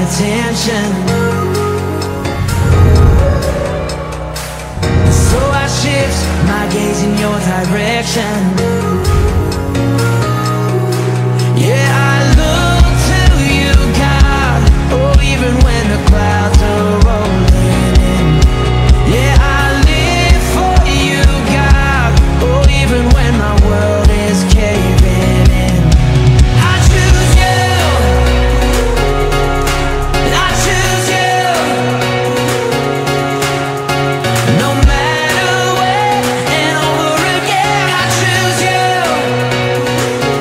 attention. So I shift my gaze in your direction. Yeah, I look to you, God. Oh, even when the clouds are rolling in. Yeah, I live for you, God. Oh, even when my world is caving in. I choose you. I choose you. No matter where and over again, I choose you.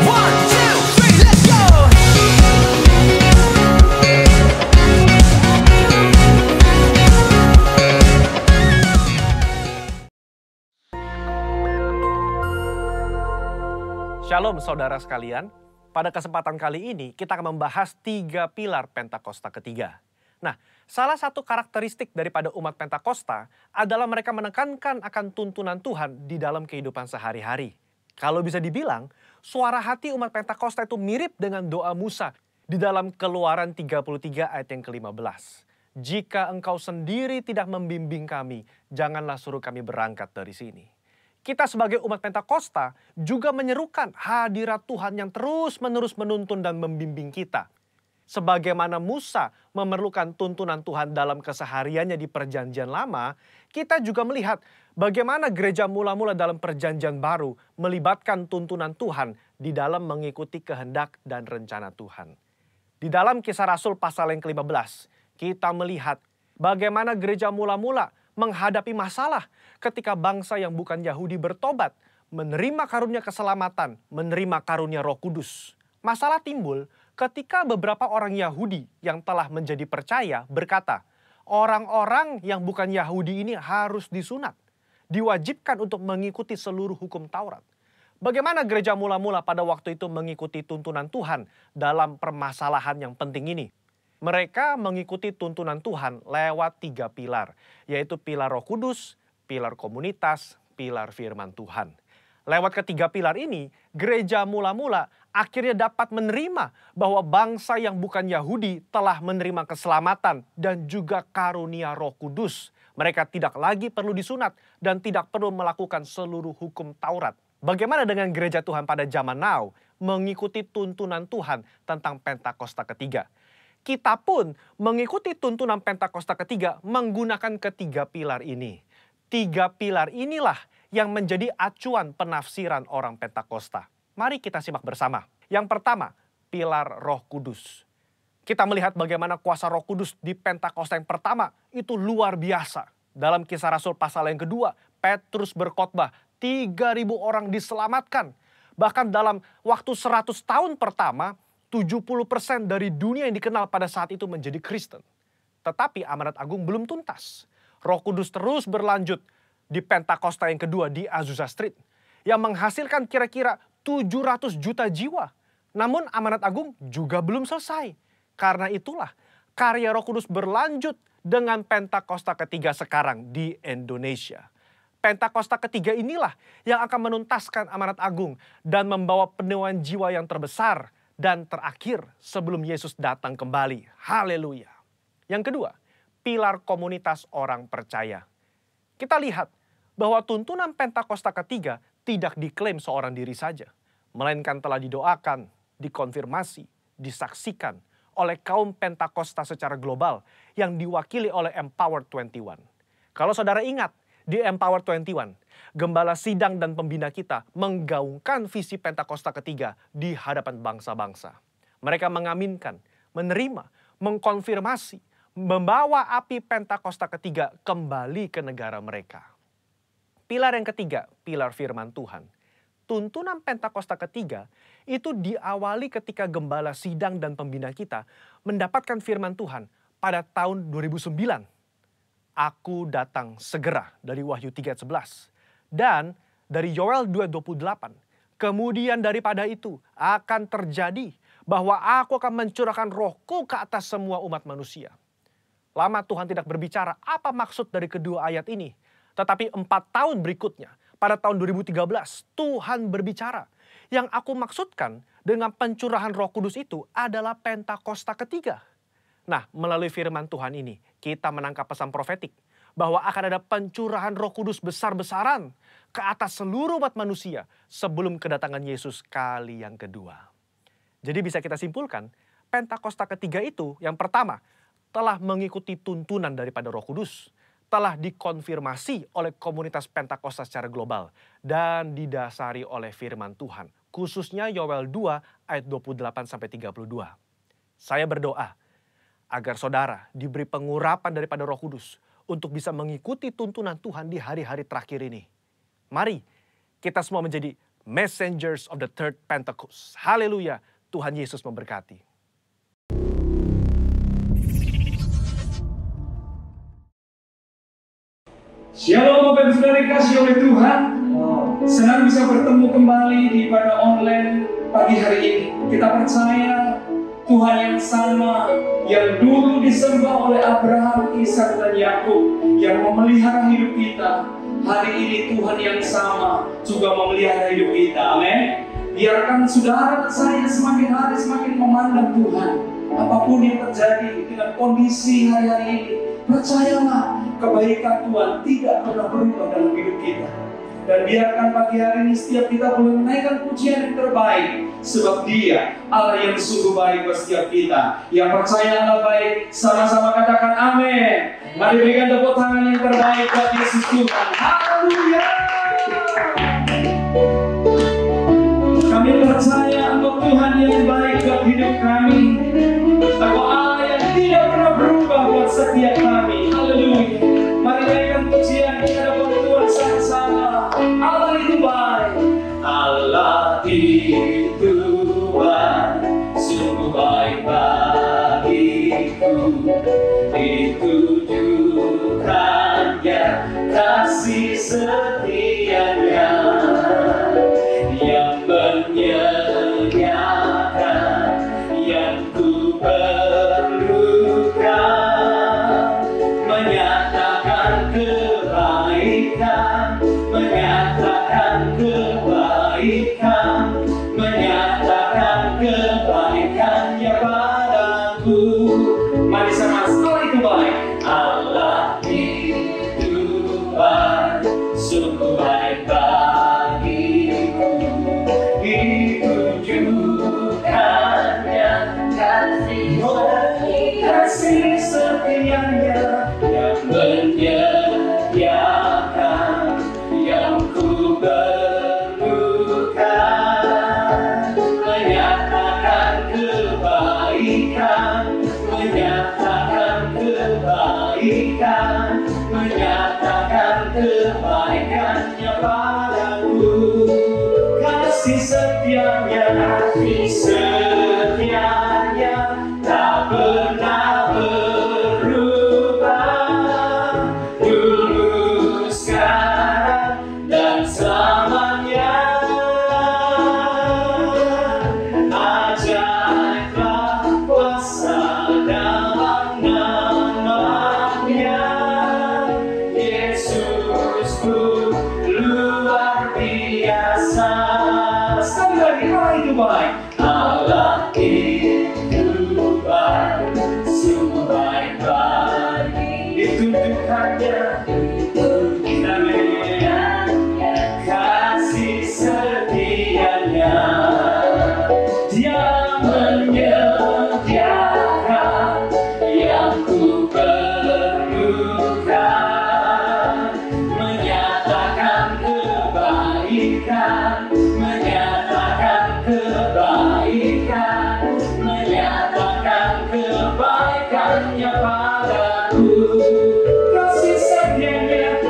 1, 2, 3, let's go. Shalom saudara sekalian, pada kesempatan kali ini kita akan membahas 3 pilar Pentakosta ketiga. Nah, salah satu karakteristik daripada umat Pentakosta adalah mereka menekankan akan tuntunan Tuhan di dalam kehidupan sehari-hari. Kalau bisa dibilang, suara hati umat Pentakosta itu mirip dengan doa Musa di dalam Keluaran 33 ayat yang ke-15. Jika engkau sendiri tidak membimbing kami, janganlah suruh kami berangkat dari sini. Kita sebagai umat Pentakosta juga menyerukan hadirat Tuhan yang terus-menerus menuntun dan membimbing kita. Sebagaimana Musa memerlukan tuntunan Tuhan dalam kesehariannya di Perjanjian Lama, kita juga melihat bagaimana gereja mula-mula dalam Perjanjian Baru melibatkan tuntunan Tuhan di dalam mengikuti kehendak dan rencana Tuhan. Di dalam Kisah Rasul pasal yang ke-15, kita melihat bagaimana gereja mula-mula menghadapi masalah ketika bangsa yang bukan Yahudi bertobat, menerima karunia keselamatan, menerima karunia Roh Kudus. Masalah timbul ketika beberapa orang Yahudi yang telah menjadi percaya berkata, orang-orang yang bukan Yahudi ini harus disunat, diwajibkan untuk mengikuti seluruh hukum Taurat. Bagaimana gereja mula-mula pada waktu itu mengikuti tuntunan Tuhan dalam permasalahan yang penting ini? Mereka mengikuti tuntunan Tuhan lewat 3 pilar, yaitu pilar Roh Kudus, pilar komunitas, pilar firman Tuhan. Lewat ketiga pilar ini, gereja mula-mula akhirnya dapat menerima bahwa bangsa yang bukan Yahudi telah menerima keselamatan dan juga karunia Roh Kudus. Mereka tidak lagi perlu disunat dan tidak perlu melakukan seluruh hukum Taurat. Bagaimana dengan gereja Tuhan pada zaman now mengikuti tuntunan Tuhan tentang Pentakosta ketiga? Kita pun mengikuti tuntunan Pentakosta ketiga menggunakan ketiga pilar ini. 3 pilar inilah yang menjadi acuan penafsiran orang Pentakosta. Mari kita simak bersama. Yang pertama, pilar Roh Kudus. Kita melihat bagaimana kuasa Roh Kudus di Pentakosta yang pertama itu luar biasa. Dalam Kisah Rasul pasal yang kedua, Petrus berkhotbah, 3.000 orang diselamatkan. Bahkan dalam waktu 100 tahun pertama, 70% dari dunia yang dikenal pada saat itu menjadi Kristen. Tetapi amanat agung belum tuntas. Roh Kudus terus berlanjut di Pentakosta yang kedua di Azusa Street, yang menghasilkan kira-kira 700 juta jiwa. Namun amanat agung juga belum selesai. Karena itulah karya Roh Kudus berlanjut dengan Pentakosta ketiga sekarang di Indonesia. Pentakosta ketiga inilah yang akan menuntaskan amanat agung dan membawa penuaian jiwa yang terbesar dan terakhir sebelum Yesus datang kembali. Haleluya. Yang kedua, pilar komunitas orang percaya. Kita lihat bahwa tuntunan Pentakosta ketiga tidak diklaim seorang diri saja, melainkan telah didoakan, dikonfirmasi, disaksikan oleh kaum Pentakosta secara global yang diwakili oleh Empower 21. Kalau saudara ingat, di Empower 21, gembala sidang dan pembina kita menggaungkan visi Pentakosta ketiga di hadapan bangsa-bangsa. Mereka mengaminkan, menerima, mengkonfirmasi, membawa api Pentakosta ketiga kembali ke negara mereka. Pilar yang ketiga, pilar firman Tuhan. Tuntunan Pentakosta ketiga itu diawali ketika gembala sidang dan pembina kita mendapatkan firman Tuhan pada tahun 2009. Aku datang segera dari Wahyu 3:11. Dan dari Yoel 2:28. Kemudian daripada itu akan terjadi bahwa aku akan mencurahkan rohku ke atas semua umat manusia. Lama Tuhan tidak berbicara apa maksud dari kedua ayat ini. Tetapi 4 tahun berikutnya, pada tahun 2013, Tuhan berbicara. Yang aku maksudkan dengan pencurahan Roh Kudus itu adalah Pentakosta ketiga. Nah, melalui firman Tuhan ini, kita menangkap pesan profetik bahwa akan ada pencurahan Roh Kudus besar-besaran ke atas seluruh umat manusia sebelum kedatangan Yesus kali yang kedua. Jadi bisa kita simpulkan, Pentakosta ketiga itu yang pertama telah mengikuti tuntunan daripada Roh Kudus, telah dikonfirmasi oleh komunitas Pentakosta secara global, dan didasari oleh firman Tuhan, khususnya Yoel 2 ayat 28-32. Saya berdoa agar saudara diberi pengurapan daripada Roh Kudus untuk bisa mengikuti tuntunan Tuhan di hari-hari terakhir ini. Mari kita semua menjadi messengers of the third Pentecost. Haleluya, Tuhan Yesus memberkati. Shalom Bapak Ibu Saudara dikasih oleh Tuhan. Senang bisa bertemu kembali di ibadah online pagi hari ini. Kita percaya Tuhan yang sama yang dulu disembah oleh Abraham, Ishak dan Yakub, yang memelihara hidup kita, hari ini Tuhan yang sama juga memelihara hidup kita. Amin. Biarkan saudara dan saya semakin hari semakin memandang Tuhan. Apapun yang terjadi dengan kondisi hari-hari ini, percayalah kebaikan Tuhan tidak pernah berubah dalam hidup kita. Dan biarkan pagi hari ini setiap kita boleh menaikkan pujian yang terbaik, sebab Dia Allah yang sungguh baik buat setiap kita. Yang percaya Allah baik, sama-sama katakan amin. Mari berikan tepuk tangan yang terbaik buat Yesus Tuhan. Haleluya. Kami percaya Engkau Tuhan yang baik buat hidup kami. Engkau Allah yang tidak pernah berubah buat setiap kami. Haleluya. Mari naikkan pujian kita buat Tuhan sama-sama. Allah itu baik. Allah itu baik, sungguh baik bagiku. Ditujukannya kasih setianya yang menyediakan yang ku perlukan, menyatakan kebaikan, menyatakan kebaikan, menyatakan kebaikannya padaku. Mari sama Allah itu baik. Allah itu baik, sungguh baik bagiku. Ditujukannya kasih setianya yang menyediakan yang ku perlukan, menyatakan kebaikan, menyatakan kebaikan, menyatakan kebaikannya padaku. Kasih setianya tak pernah berubah, dulu, sekarang, dan selamanya. Ajaiblah kuasa dalam namanya, Yesusku luar biasa. Sekali lagi, Allah itu baik. Allah itu baik, sungguh baik bagi. Ditujukannya kasih setianya, Dia menyediakan yang ku perlukan, menyatakan kebaikan, menyatakan kebaikan, menyatakan kebaikannya padaku.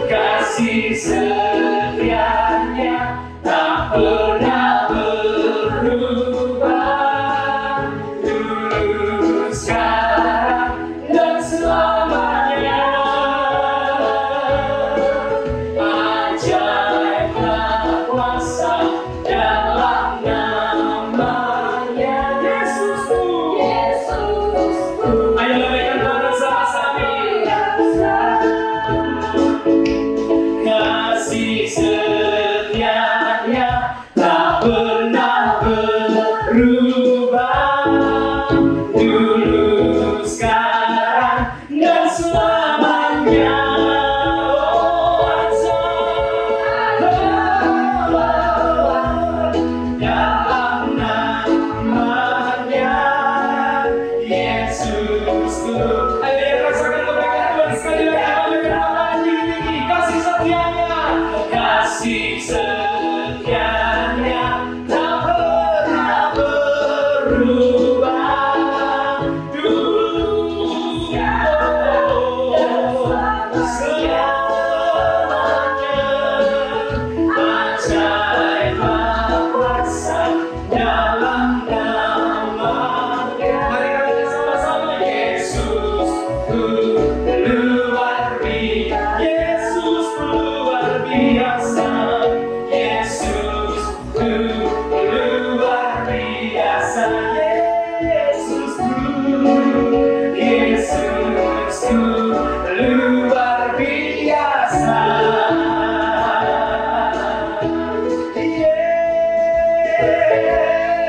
Kasih setianya tak pernah berubah, dulu, sekarang, dan selamanya. Ajaiblah kuasa dalam namanya, Yesusku. Ayo lebihkan pada sama-sama. Kasih setianya luar biasa. Yesusku, Yesusku, luar biasa.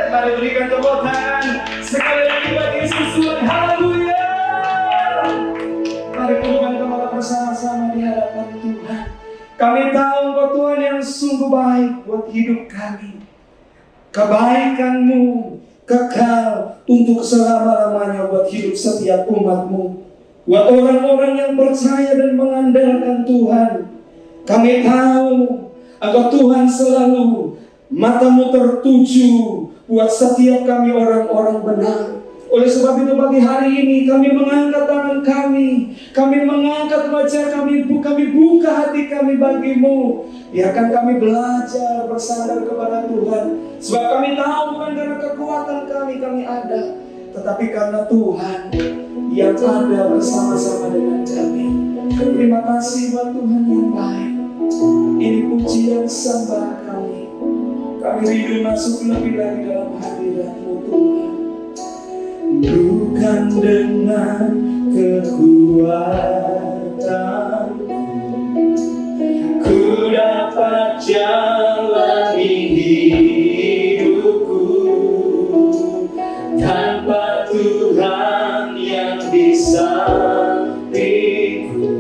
Mari berikan tepuk tangan sekali lagi bagi Yesus Tuhan. Haleluya. Mari kumpulkan kepala bersama-sama di hadapan Tuhan. Kami tahu Engkau Tuhan yang sungguh baik buat hidup kami. Kebaikan-Mu kekal untuk selama-lamanya buat hidup setiap umat-Mu. Buat orang-orang yang percaya dan mengandalkan Tuhan. Kami tahu Engkau Tuhan selalu mata-Mu tertuju buat setiap kami orang-orang benar. Oleh sebab itu pagi hari ini kami mengangkat tangan kami mengangkat wajah kami buka hati kami bagi-Mu. Biarkan kami belajar bersandar kepada Tuhan. Sebab kami tahu bukan karena kekuatan kami ada, tetapi karena Tuhan yang ada bersama-sama dengan kami. Terima kasih buat Tuhan yang baik. Ini pujian sembah kami. Kami rindu masuk lebih lagi dalam hadirat-Mu Tuhan. Bukan dengan kekuatanku ku dapat jalani hidupku, tanpa Tuhan yang di sampingku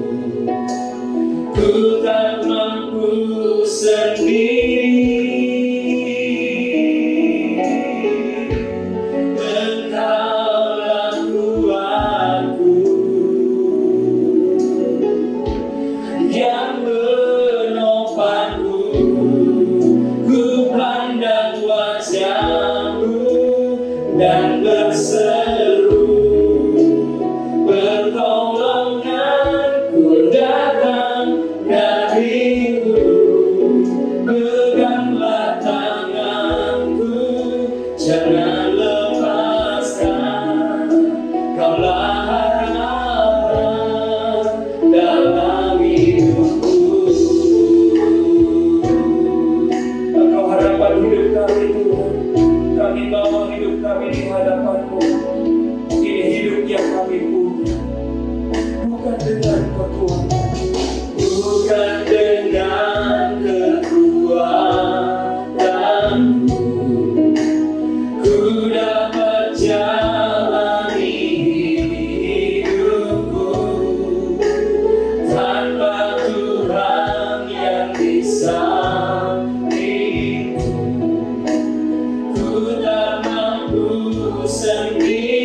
ku tak mampu sendiri. Dan berseru, pertolonganku datang darimu. Peganglah tanganku, jangan lepaskan. Kaulah harapan dalam hidupku. Engkau harapan hidup kami Tuhan. Kami bawa hidup kami di hadapan-Mu. Ini hidup yang kami punya, bukan dengan kekuatan, bukan dengan kekuatanku ku dapat jalani hidupku, tanpa Tuhan yang di sampingku ku tak mampu sendiri.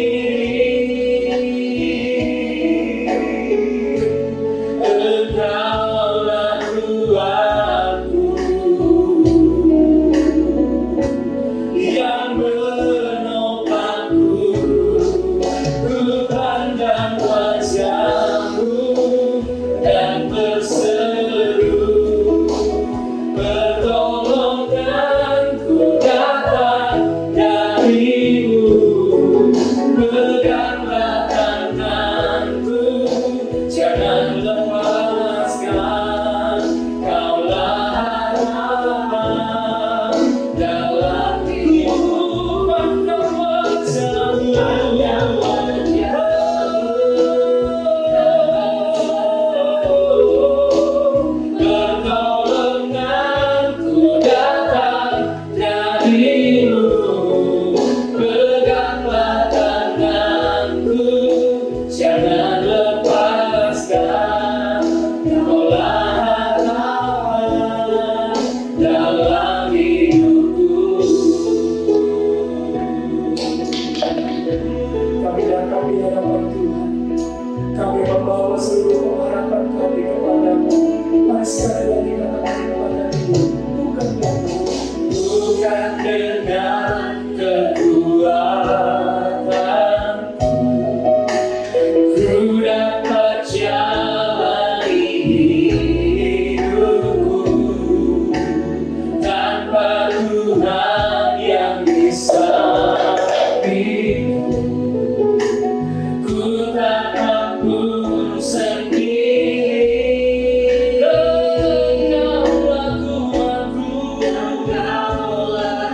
Engkaulah kuatku yang menopangku. Ku pandang wajah-Mu dan berseru, pertolonganku datang darimu. Peganglah tanganku, jangan lepaskan. Kaulah harapan dalam hidupku. Pandang wajah-Mu, pertolonganku datang darimu. Peganglah tanganku, jangan lepaskan. Kaulah harapan dalam hidupku. Kami datang di hadapan Tuhan. Kami membawa seluruh pengharapan kami kepada-Mu. Mari sekali lagi katakan kepada Tuhan, bukan dengan kekuatanku ku dapat jalani hidupku, tanpa Tuhan yang di sampingku ku tak mampu sendiri. Engkaulah kuatku, Engkaulah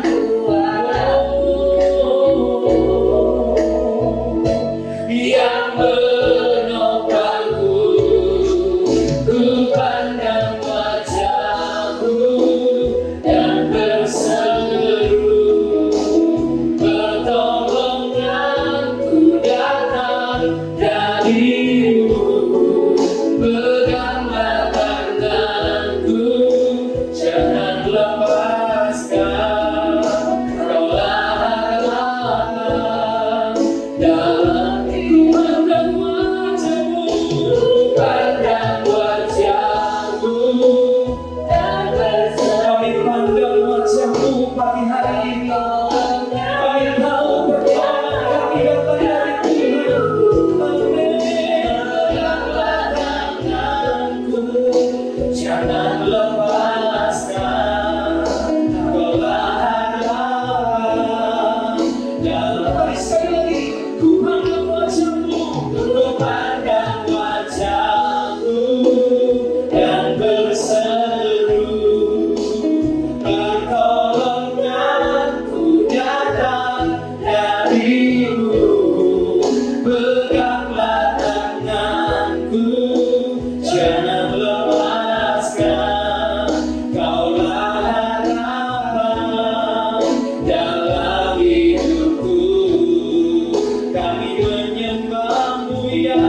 pagi hari ini. Kami tahu pertolongan kami datang dari Tuhan. Jangan lepaskan, Kaulah harapan. Dalam sekali lagi, ku pandang wajah-Mu, ku pandang wajah-Mu dan berseru, pertolonganku datang dari-Mu. Peganglah tanganku, jangan lepaskan, Kaulah harapan dalam hidupku. Kami menyembah-Mu ya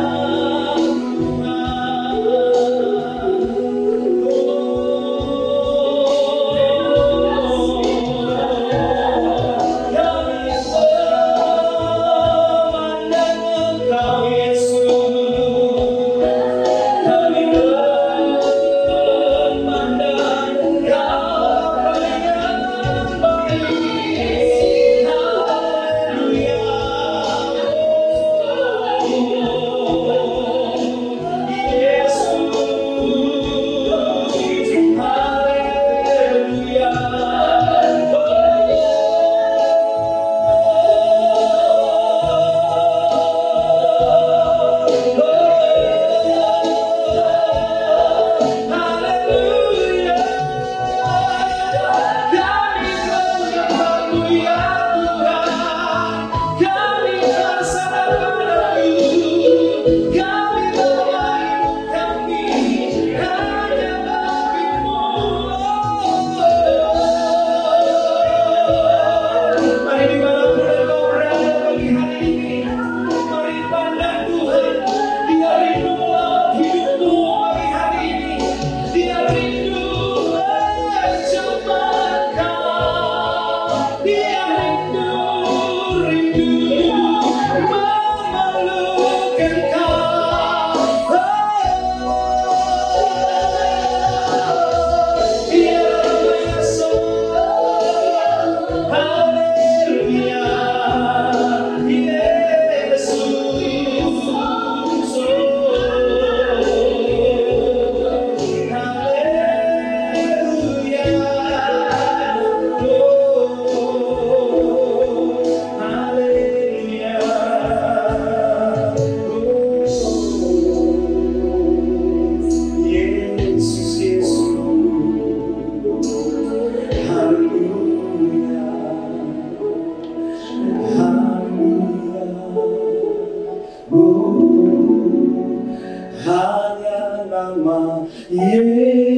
Yesus.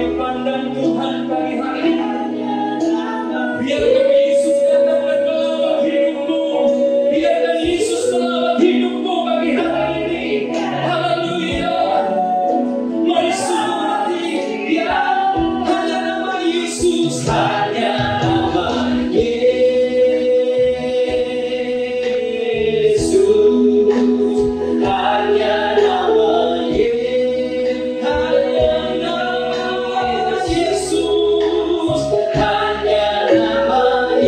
kami pandang Tuhan pagi hari ini. Biarkan Yesus datang dan melawat hidupmu. Biarkan Yesus melawat hidupmu pagi hari ini. Haleluya. Mari semua hati, ya, hanya nama Yesus, hanya nama Yesus, hanya nama Yesus, hanya nama Yesus, hanya nama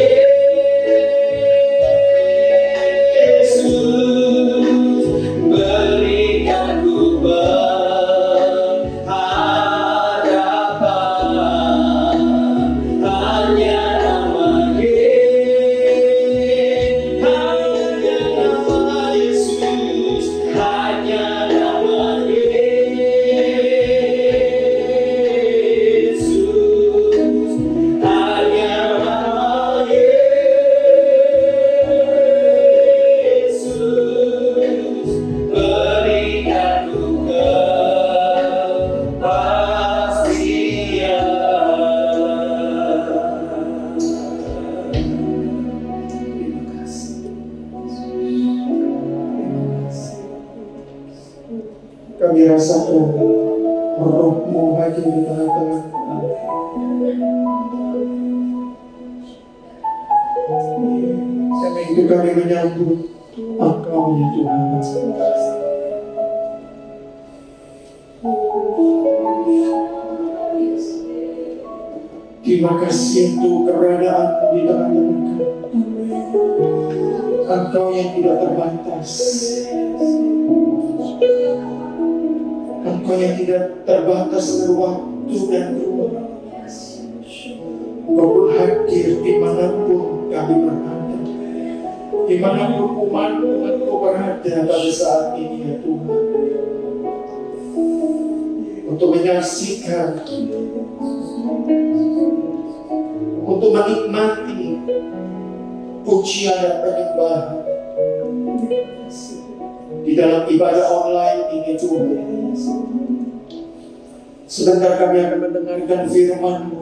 Yesus, berikan ku pengharapan, hanya nama Yesus, hanya nama Yesus, hanya nama Yesus, hanya nama Yesus, berikan ku kepastian. Kami rasakan roh-Mu hadir di tengah-tengah kami. Karena itu kami menyambut Engkau ya Tuhan. Terima kasih untuk keberadaan di tengah-tengah kami. Engkau yang tidak terbatas. Engkau yang tidak terbatas dengan waktu dan ruang. Engkau pun hadir dimanapun kami berada, dimanapun umat-Mu Engkau berada pada saat ini ya Tuhan, untuk menyaksikan, untuk menikmati pujian dan penyembahan di dalam ibadah online ini Tuhan. Sebentar kami akan mendengarkan firman-Mu.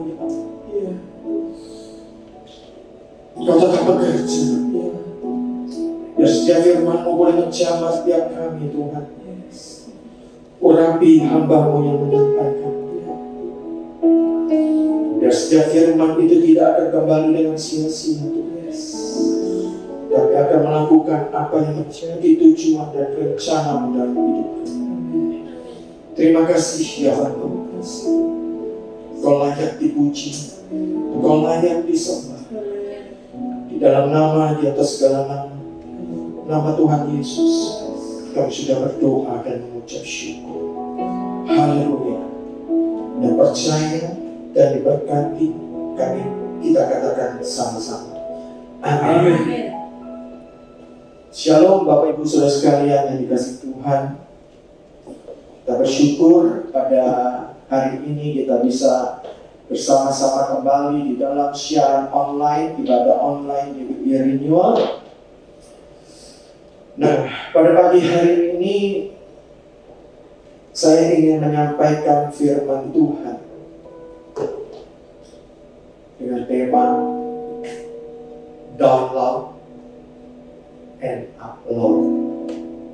Engkau tetap bekerja. Biar setiap firman-Mu boleh menjamah setiap kami Tuhan. Urapi hamba-Mu yang menyampaikan. Biar setiap firman itu tidak akan kembali dengan sia-sia Tuhan, tapi akan melakukan apa yang menjadi tujuan dan rencana-Mu dalam hidup kami. Terima kasih ya Allah. Kau layak dipuji, Kau layak disembah. Di dalam nama, di atas segala nama, nama Tuhan Yesus, kami sudah berdoa dan mengucap syukur. Haleluya. Dan percaya dan diberkati kami, kita katakan sama-sama. Amin. Shalom Bapak Ibu Saudara sekalian yang dikasihi Tuhan. Kita bersyukur pada hari ini kita bisa bersama-sama kembali di dalam siaran online, ibadah online di Renewal. Nah, pada pagi hari ini saya ingin menyampaikan firman Tuhan dengan tema download and upload,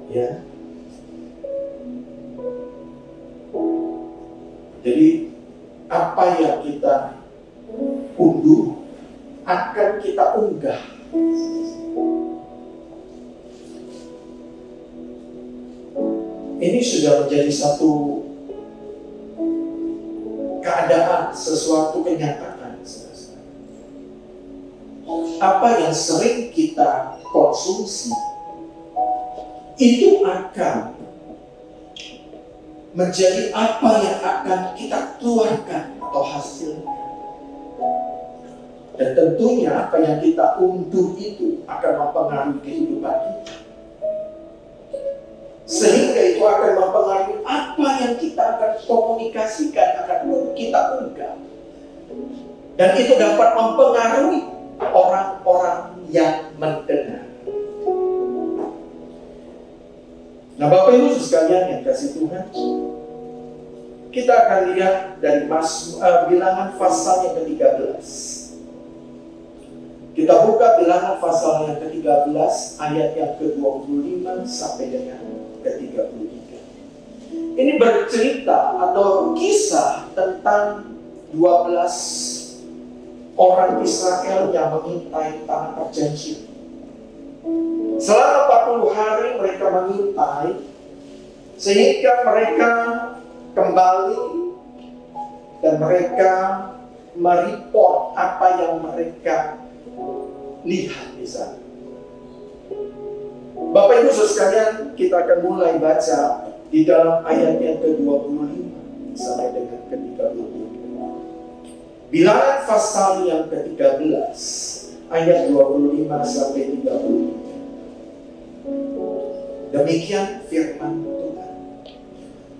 ya. Jadi apa yang kita unduh akan kita unggah. Ini sudah menjadi satu keadaan, sesuatu kenyataan. Apa yang sering kita konsumsi itu akan menjadi apa yang akan kita keluarkan atau hasilnya. Dan tentunya apa yang kita unduh itu akan mempengaruhi kehidupan kita. Sehingga itu akan mempengaruhi apa yang kita akan komunikasikan, akan kita unggah. Dan itu dapat mempengaruhi orang-orang yang mendengar. Nah, Bapak Ibu sekalian yang kasih Tuhan, Kita akan lihat dari Bilangan pasal yang ke-13. Kita buka Bilangan pasal yang ke-13 ayat yang ke-25 sampai dengan ke-33. Ini bercerita atau kisah tentang 12 orang Israel yang mengintai tanah perjanjian. Selama 40 hari mereka mengintai, sehingga mereka kembali dan mereka mereport apa yang mereka lihat di sana. Bapak Ibu Saudara sekalian, kita akan mulai baca di dalam ayat yang ke-25 sampai dengan ke-33. Bilangan pasal yang ke-13 ayat 25 sampai 33. Demikian firman Tuhan.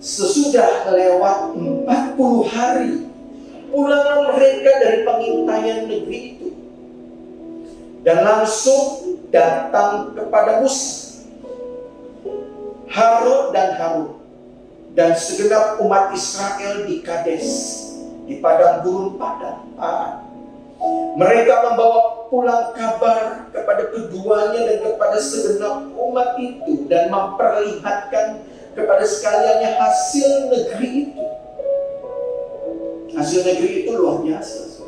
Sesudah lewat 40 hari, pulanglah mereka dari pengintaian negeri itu, dan langsung datang kepada Musa, Harun dan segenap umat Israel di Kades, di padang gurun Padan. Mereka membawa pulang kabar kepada keduanya dan kepada segenap umat itu, dan memperlihatkan kepada sekaliannya hasil negeri itu. Hasil negeri itu luar biasa.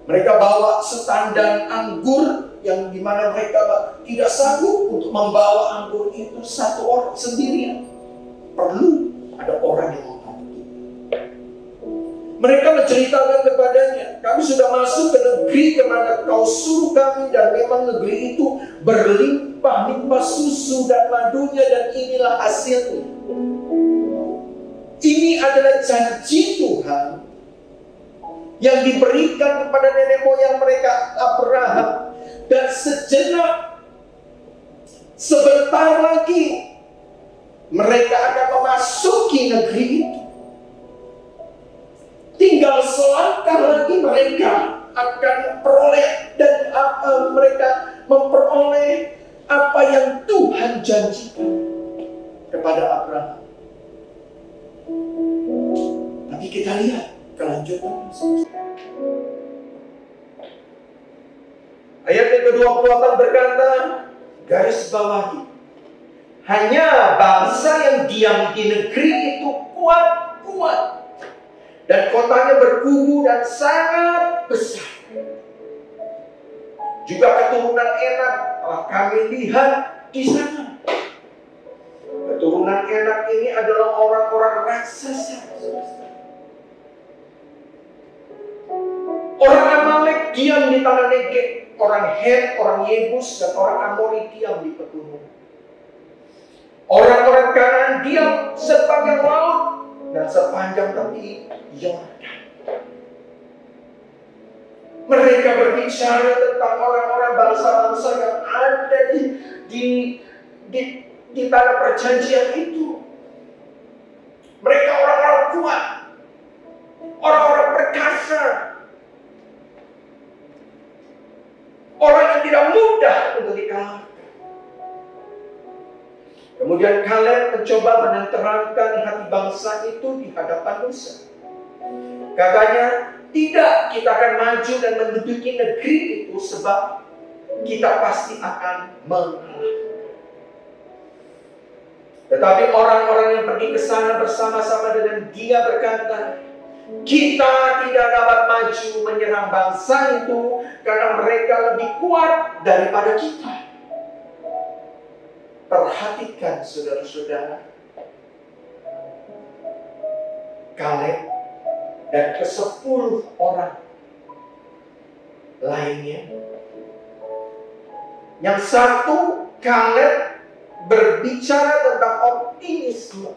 Mereka bawa setandan anggur yang dimana mereka tidak sanggup untuk membawa anggur itu satu orang sendirian. Perlu ada orang yang membantu. Mereka menceritakan kepadanya, kami sudah masuk ke negeri kemana kau suruh kami, dan memang negeri itu berlimpah-limpah susu dan madunya, dan inilah hasilnya. Ini adalah janji Tuhan yang diberikan kepada nenek moyang mereka Abraham, dan sebentar lagi mereka akan memasuki negeri itu. Tinggal selangkah lagi mereka akan memperoleh apa yang Tuhan janjikan kepada Abraham. Tapi kita lihat kelanjutan. Ayat yang ke-28 berkata, garis bawahi, hanya bangsa yang diam di negeri itu kuat, dan kotanya berkubu dan sangat besar. Juga keturunan Enak telah kami lihat di sana. Keturunan Enak ini adalah orang-orang raksasa. Orang Amalek diam di tanah Negeb, orang Het, orang Yebus, dan orang Amori diam di pegunungan. Orang-orang Kanaan diam sepanjang laut dan sepanjang tepi Yordan. Mereka berbicara tentang orang-orang bangsa-bangsa yang ada di tanah perjanjian itu. Mereka orang-orang kuat, orang-orang perkasa, orang yang tidak mudah untuk dikalahkan. Kemudian Kaleb mencoba menerangkan hati bangsa itu di hadapan Musa. Katanya, tidak, kita akan maju dan menduduki negeri itu sebab kita pasti akan mengalah. Tetapi orang-orang yang pergi ke sana bersama-sama dengan dia berkata, kita tidak dapat maju menyerang bangsa itu karena mereka lebih kuat daripada kita. Perhatikan saudara-saudara, Kaleb dan ke-10 orang lainnya. Yang satu, Kaleb berbicara tentang optimisme.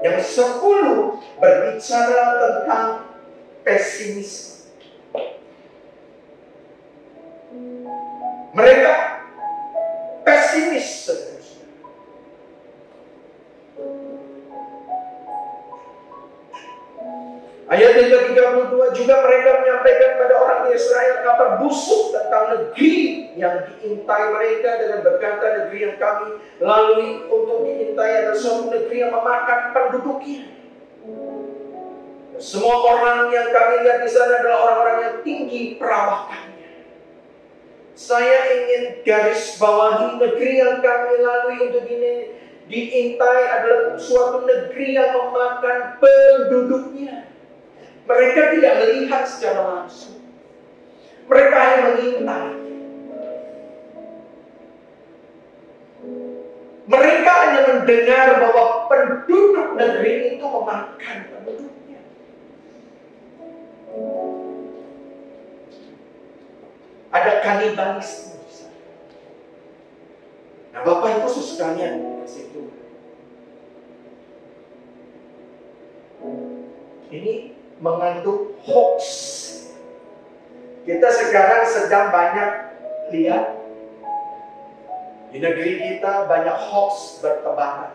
Yang 10 berbicara tentang pesimisme. Mereka pesimis. Ayat yang ke-32 juga mereka menyampaikan pada orang Israel kabar busuk tentang negeri yang diintai mereka dengan berkata, negeri yang kami lalui untuk diintai adalah suatu negeri yang memakan penduduknya. Semua orang yang kami lihat di sana adalah orang-orang yang tinggi perawakannya. Saya ingin garis bawahi negeri yang kami lalui untuk diintai adalah suatu negeri yang memakan penduduknya. Mereka tidak melihat secara langsung. Mereka hanya mengintai. Mereka hanya mendengar bahwa penduduk negeri itu memakan penduduknya. Ada kanibalisme di sana. Nah, Bapak Ibu sekalian, situ. Ini mengandung hoax. Kita sekarang sedang banyak lihat di negeri kita banyak hoax bertebaran.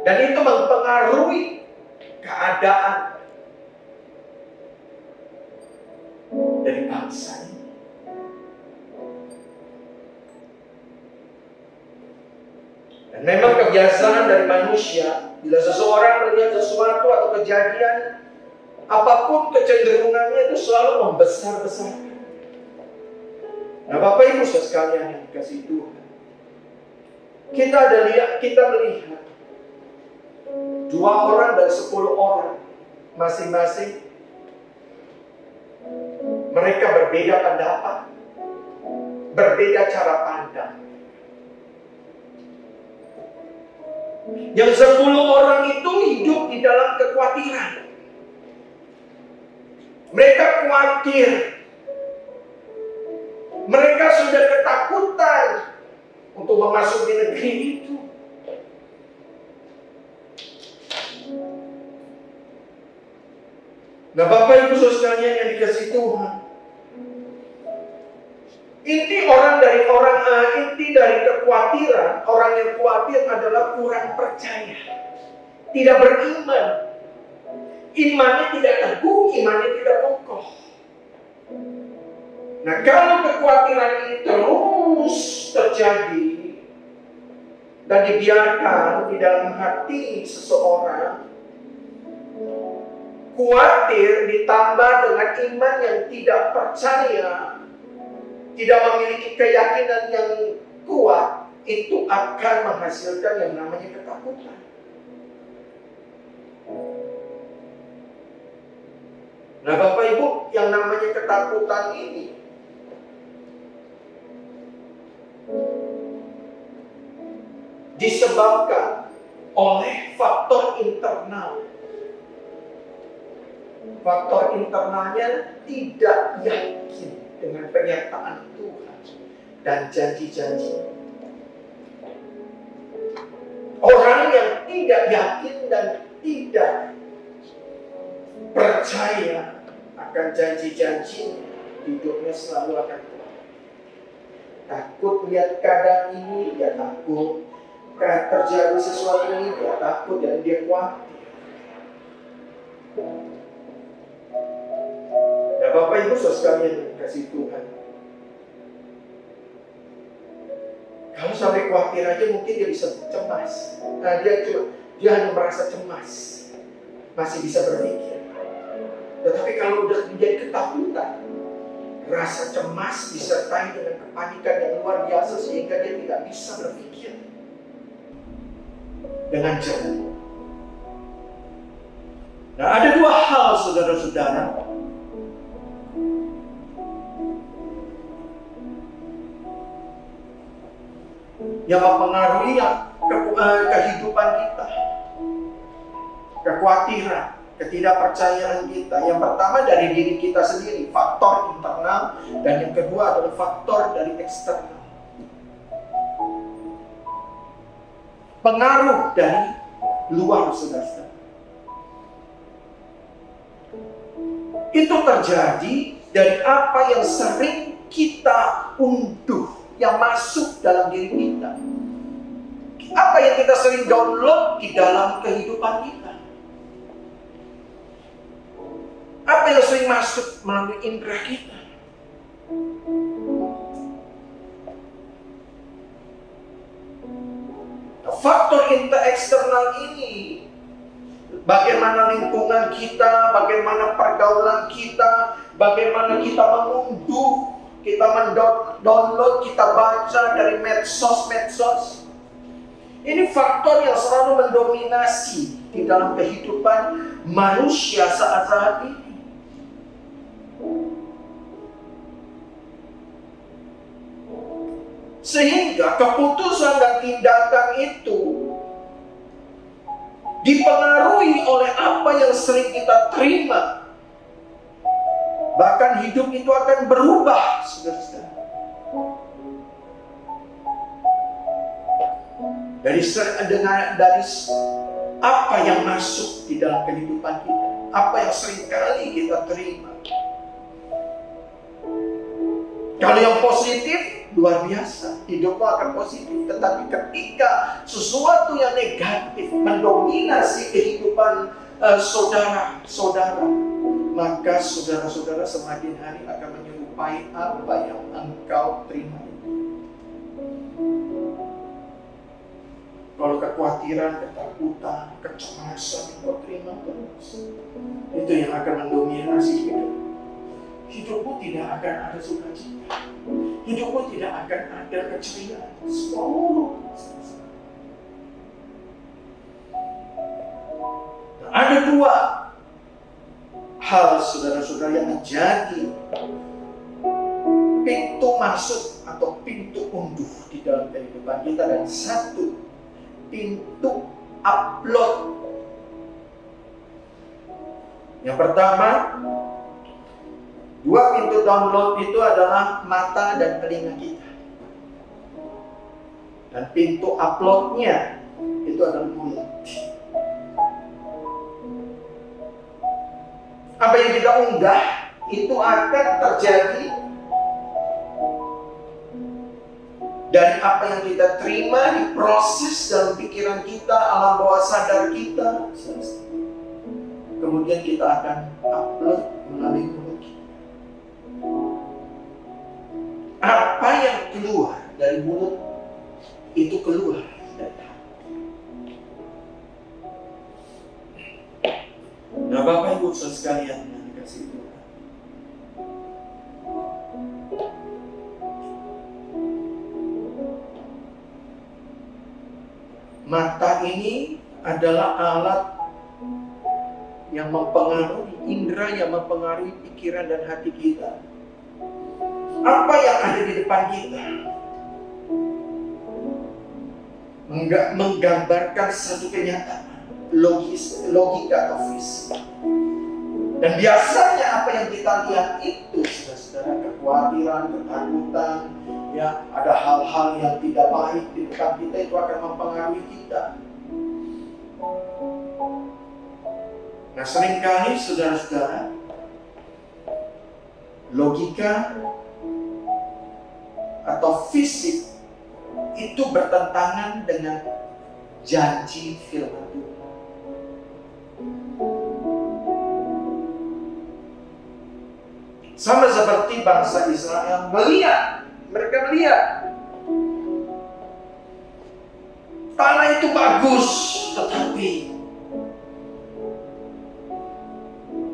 Dan itu mempengaruhi keadaan dari bangsa ini. Dan memang kebiasaan dari manusia, bila seseorang melihat sesuatu atau kejadian, apapun kecenderungannya itu selalu membesar-besarkan. Nah, Bapak Ibu sekalian yang dikasihi Tuhan, kita melihat 2 orang dari 10 orang masing-masing mereka berbeda pendapat, berbeda cara pandang. Yang 10 orang itu hidup di dalam kekhawatiran. Mereka khawatir. Mereka sudah ketakutan untuk memasuki negeri itu. Nah, Bapak Ibu sekalian yang dikasihi Tuhan, inti dari kekhawatiran, orang yang khawatir adalah kurang percaya, tidak beriman, imannya tidak teguh, imannya tidak kokoh. Nah, kalau kekhawatiran ini terus terjadi dan dibiarkan di dalam hati seseorang, khawatir ditambah dengan iman yang tidak percaya, tidak memiliki keyakinan yang kuat, itu akan menghasilkan yang namanya ketakutan. Nah, Bapak Ibu, yang namanya ketakutan ini disebabkan oleh faktor internal. Faktor internalnya tidak yakin dengan penyertaan Tuhan dan janji-janji. Orang yang tidak yakin dan tidak percaya akan janji-janji, hidupnya selalu akan takut lihat keadaan ini, dia takut. Terjadi sesuatu ini, dia takut dan dia khawatir. Nah, Bapak Ibu sekalian yang dikasihi Tuhan, kalau sampai khawatir aja mungkin dia bisa cemas. Nah, dia hanya merasa cemas, masih bisa berpikir. Tetapi kalau udah menjadi ketakutan, rasa cemas disertai dengan kepanikan yang luar biasa sehingga dia tidak bisa berpikir dengan jernih. Nah, ada 2 hal saudara-saudara yang mempengaruhi kehidupan kita. Kekhawatiran, ketidakpercayaan kita. Yang pertama dari diri kita sendiri, faktor internal, dan yang kedua adalah faktor dari eksternal. Pengaruh dari luar, saudara. Itu terjadi dari apa yang sering kita unduh, yang masuk dalam diri kita. Apa yang kita sering download di dalam kehidupan kita? Apa yang sering masuk melalui indera kita? Faktor eksternal ini, bagaimana lingkungan kita, bagaimana pergaulan kita, bagaimana kita mengunduh, kita mendownload, kita baca dari medsos. Ini faktor yang selalu mendominasi di dalam kehidupan manusia saat ini. Sehingga keputusan dan tindakan itu dipengaruhi oleh apa yang sering kita terima. Bahkan hidup itu akan berubah, saudara-saudara. Dari apa yang masuk di dalam kehidupan kita, apa yang seringkali kita terima. Kalau yang positif, luar biasa, hidupmu akan positif. Tetapi ketika sesuatu yang negatif mendominasi kehidupan saudara-saudara, maka saudara-saudara semakin hari akan menyerupai apa yang engkau terima. Kalau kekhawatiran, ketakutan, kecemasan engkau terima terus, itu yang akan mendominasi hidup. Hidupmu tidak akan ada sukacita. Hidupmu tidak akan ada keceriaan. Nah, ada dua hal, saudara-saudara, yang menjadi pintu masuk atau pintu unduh di dalam kehidupan kita. Dan satu, pintu upload. Yang pertama, dua pintu download itu adalah mata dan telinga kita. Dan pintu uploadnya itu adalah mulut. Apa yang kita unggah itu akan terjadi dari apa yang kita terima, diproses dalam pikiran kita, alam bawah sadar kita. Kemudian kita akan upload melalui mulut kita. Apa yang keluar dari mulut itu keluar dari hati. Nah, Bapak Ibu saudara sekalian yang dikasihi Tuhan, mata ini adalah alat yang mempengaruhi indera, yang mempengaruhi pikiran dan hati kita. Apa yang ada di depan kita menggambarkan satu kenyataan, logika atau fisik. Dan biasanya apa yang kita lihat itu, saudara-saudara, kekhawatiran, ketakutan, ya, ada hal-hal yang tidak baik di depan kita, itu akan mempengaruhi kita. Nah, seringkali saudara-saudara, logika atau fisik itu bertentangan dengan janji firman Tuhan. Sama seperti bangsa Israel mereka melihat tanah itu bagus, tetapi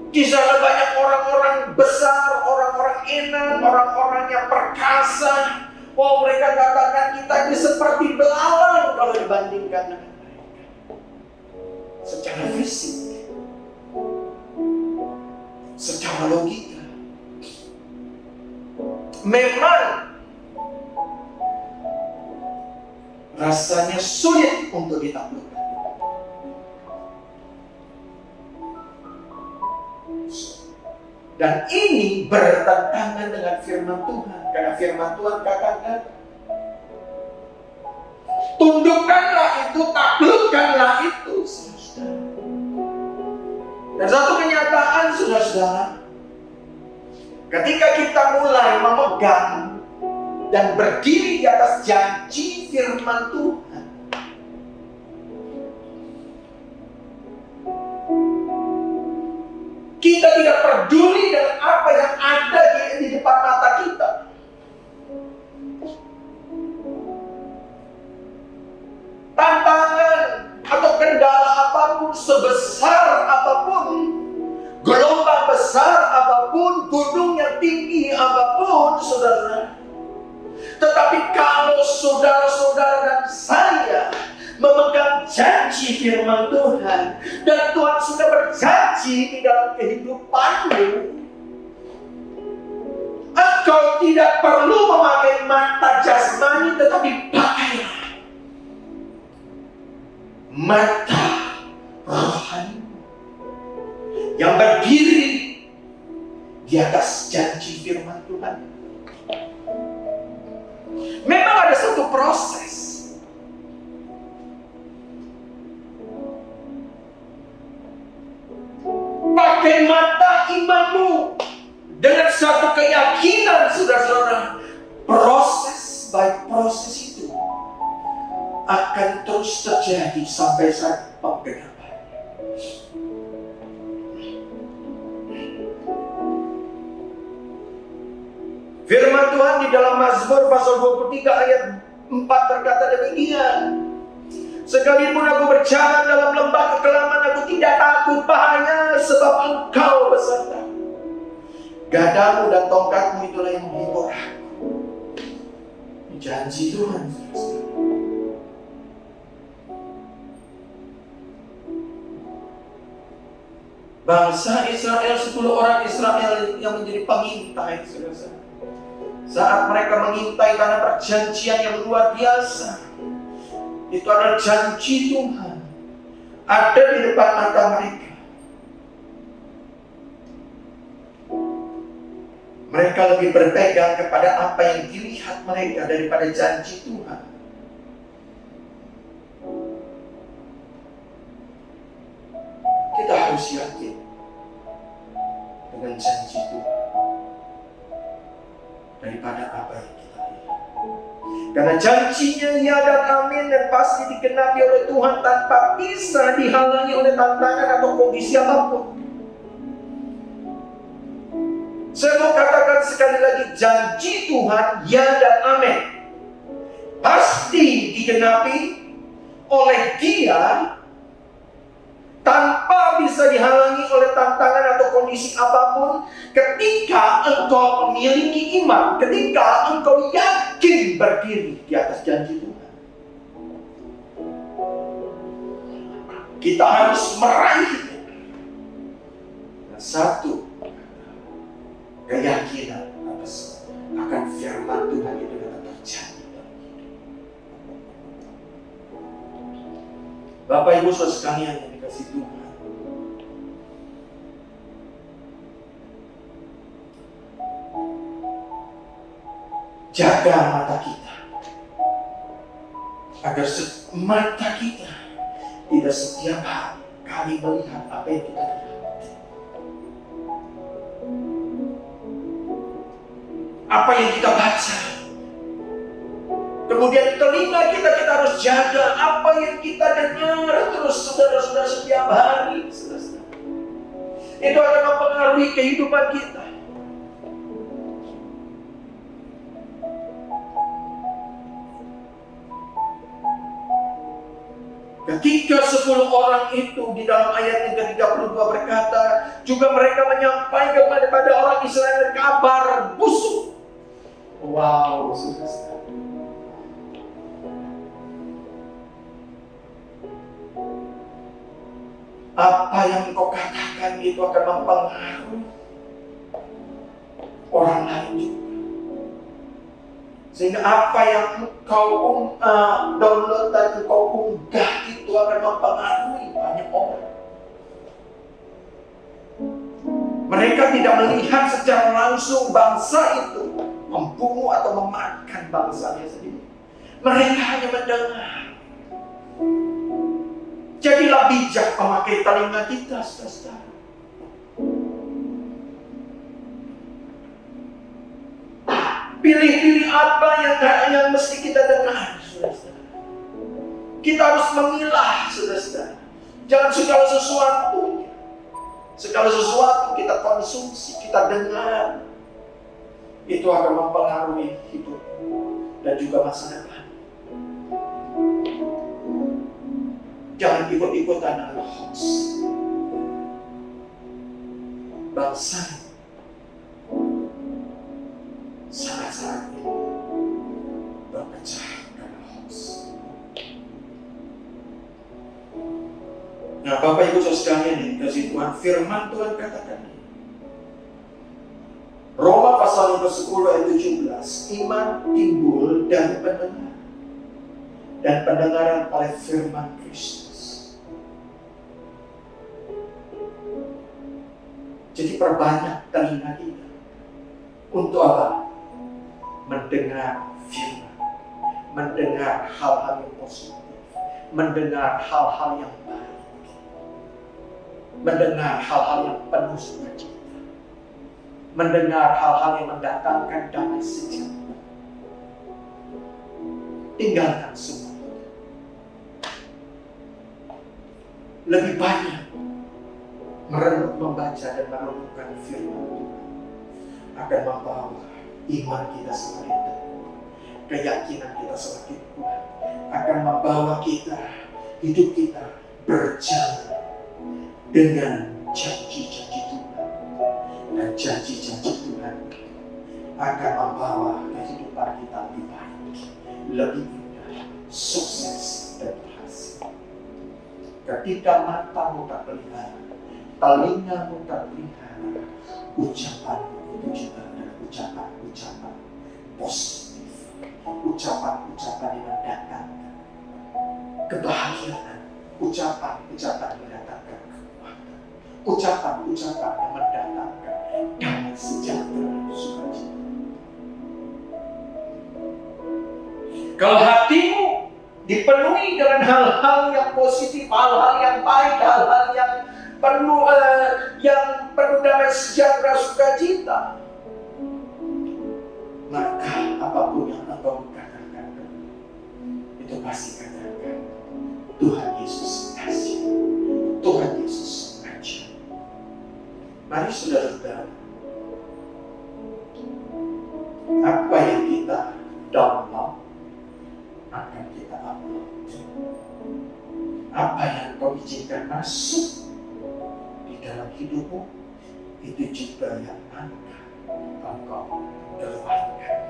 di sana banyak orang-orang besar, orang-orang enak, orang-orang yang perkasa. Wow, mereka katakan kita ini seperti belalang kalau dibandingkan dengan mereka. Secara fisik, secara logika, memang rasanya sulit untuk ditaklukkan. Dan ini bertentangan dengan firman Tuhan. Karena firman Tuhan katakan, tundukkanlah itu, taklukkanlah itu, saudara. Dan satu kenyataan, saudara-saudara, ketika kita mulai memegang dan berdiri di atas janji firman Tuhan, tidak peduli dengan apa yang ada di depan mata kita. Tantangan atau kendala apapun, sebesar apapun, gelombang besar apapun, gunung yang tinggi apapun, saudara. Tetapi kalau saudara-saudara dan saya memegang janji firman Tuhan, dan Tuhan sudah berjanji di dalam kehidupanmu, engkau tidak perlu memakai mata jasmani, tetapi pakailah mata rohani yang berdiri di atas janji firman Tuhan. Memang ada satu proses. Pakai mata imanmu dengan satu keyakinan, saudara-saudara. Proses by proses itu akan terus terjadi sampai saat penggenapan. Firman Tuhan di dalam Mazmur pasal 23 ayat 4 berkata demikian. Sekalipun aku berjalan dalam lembah kekelaman, aku tidak takut bahaya, sebab Engkau beserta. Gadamu dan tongkatmu itulah yang menghibur aku. Janji Tuhan. Bangsa Israel, 10 orang Israel yang menjadi pengintai, saudara. Saat mereka mengintai tanah perjanjian yang luar biasa, itu adalah janji Tuhan ada di depan mata mereka. Mereka lebih berpegang kepada apa yang dilihat mereka daripada janji Tuhan. Kita harus yakin dengan janji Tuhan daripada apa yang kita lihat. Karena janjinya ya dan amin, dan pasti digenapi oleh Tuhan tanpa bisa dihalangi oleh tantangan atau kondisi apapun. Saya mau katakan sekali lagi, janji Tuhan ya dan amin pasti digenapi oleh Dia tanpa bisa dihalangi oleh tantangan atau kondisi apapun, ketika engkau memiliki iman, ketika engkau yakin berdiri di atas janji Tuhan. Kita harus meraih satu keyakinan atas akan firman Tuhan itu dapat terjadi. Bapak Ibu saudara sekalian yang dikasihi Tuhan, jaga mata kita agar mata kita tidak setiap kali melihat apa yang kita lihat. Apa yang kita baca, kemudian telinga kita harus jaga apa yang kita dengar terus, saudara-saudara, setiap hari. Itu akan mempengaruhi kehidupan kita. Ketika 10 orang itu di dalam ayat yang ke-32 berkata, juga mereka menyampaikan kepada orang Israel kabar busuk. Wow, saudara. Apa yang kau katakan itu akan mempengaruhi orang lain juga. Sehingga apa yang kau download dan kau unggah itu akan mempengaruhi banyak orang. Mereka tidak melihat secara langsung bangsa itu membunuh atau memakan bangsanya sendiri. Mereka hanya mendengar. Jadilah bijak memakai telinga kita, saudara. Pilih-pilih apa yang mesti kita dengar, saudara. Kita harus memilah, saudara. Jangan segala sesuatu Segala sesuatu kita konsumsi, kita dengar, itu akan mempengaruhi hidup dan juga masa depan. Jangan ikut-ikutan dengan hoax. Bangsa sangat-sangat berpecah karena hoax. Nah, Bapak Ibu Saudara sekalian, ini kasih Tuhan, firman Tuhan katakan, Roma pasal nomor 10 ayat 17, iman timbul dari pendengar, dan pendengaran oleh firman Kristus. Jadi perbanyak telinga kita. Untuk apa? Mendengar firman, mendengar hal-hal yang positif, mendengar hal-hal yang baik, mendengar hal-hal yang penuh sukacita, mendengar hal-hal yang mendatangkan damai sejahtera. Tinggalkan semua itu. Lebih banyak merenung, membaca dan merenungkan firman Tuhan akan membawa iman kita semakin teguh, keyakinan kita semakin kuat, akan membawa kita, hidup kita berjalan dengan janji-janji Tuhan, dan janji-janji Tuhan akan membawa kehidupan kita lebih baik, lebih indah, sukses dan berhasil. Ketika matamu tak pelihara, telingamu tak pelihara, ucapanmu itu juga adalah ucapan-ucapan positif, ucapan-ucapan yang mendatangkan kebahagiaan, ucapan-ucapan yang mendatangkan kekuatan, ucapan-ucapan yang mendatangkan damai sejahtera dan sukacita. Kalau hatimu dipenuhi dengan hal-hal yang positif, hal-hal yang baik, hal-hal yang perlu damai sejahtera sukacita, maka apapun yang engkau katakan itu pasti katakan Tuhan Yesus kasih, Tuhan Yesus ajar. Mari saudara-saudara, apa yang kita download akan kita upload. Apa yang kau izinkan masuk di dalam hidupmu, itu juga yang akan engkau keluarkan.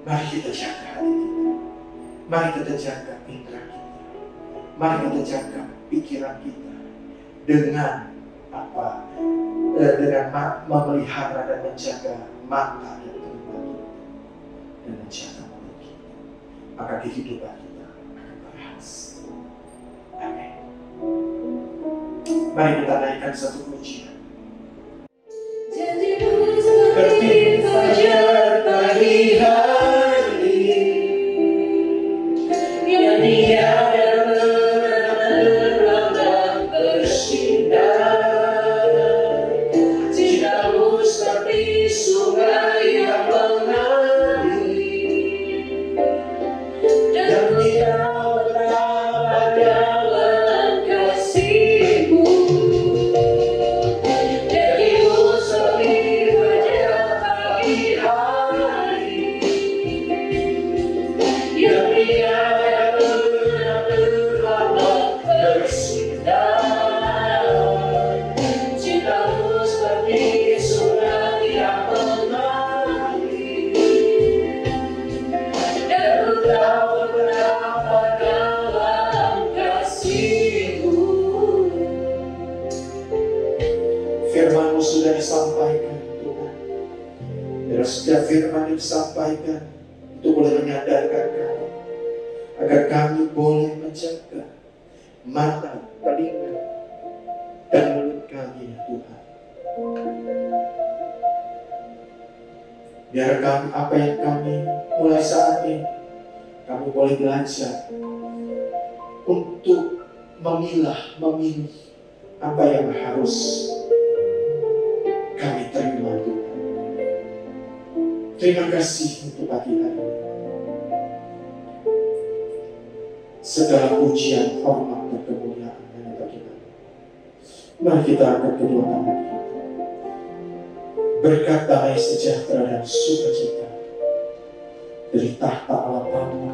Mari kita jaga hati kita, mari kita jaga indera kita, mari kita jaga pikiran kita dengan apa? Dengan memelihara dan menjaga mata dan telinga kita, dan menjaga mulut kita, maka kehidupan kita akan berhasil. Amin. Mari kita naikkan satu pujian. Seperti fajar pagi hari yang tiada pernah bersinar, cintamu seperti sungai yang mengalir, dan tidak pernah dalam kasih-Mu. Jadimu seperti fajar pagi hari yang tiada pernah bersinar, cintamu seperti sungai yang mengalir, dan engkau bernama dalam kasih-Mu. Firman-Mu sudah disampaikan Tuhan, dan setiap firman yang disampaikan itu boleh menyadarkan kami agar kami boleh menjaga mata, telinga, dan mulut kami ya Tuhan. Biar kami, apa yang kami mulai saat ini, kami boleh belajar untuk memilih apa yang harus kami terima Tuhan. Terima kasih untuk pagi hari ini. Segala pujian, hormat, dan kemuliaan hanya bagi Kami. Mari kita angkat kedua tangan. Berkat damai sejahtera dan sukacita dari tahta Allah Bapa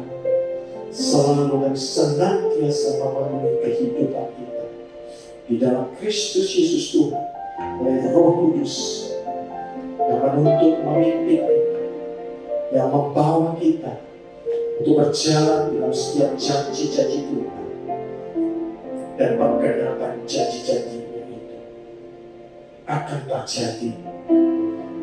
selalu dan senantiasa memenuhi kehidupan kita di dalam Kristus Yesus Tuhan oleh Roh Kudus yang menuntut, memimpin kita, yang membawa kita untuk berjalan dalam setiap janji-janji Tuhan dan menggenapi janji-janji-Nya itu akan terjadi,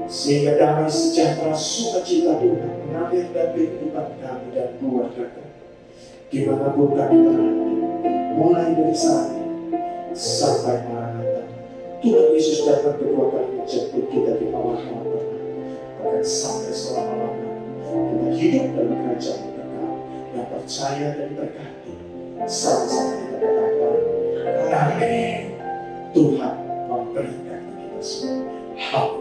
sehingga damai sejahtera sukacita Tuhan mengalir dalam kehidupan kami dan keluarga kami dimanapun kami berada, mulai dari saat ini sampai Maranatha. Tuhan Yesus datang kedua kali menjemput kita di bawah Bapa, akan sampai selama-lamanya kita hidup dalam kerajaan kekal yang percaya dan berkati. Sama-sama kita katakan, amin. Tuhan memberkati kita semua.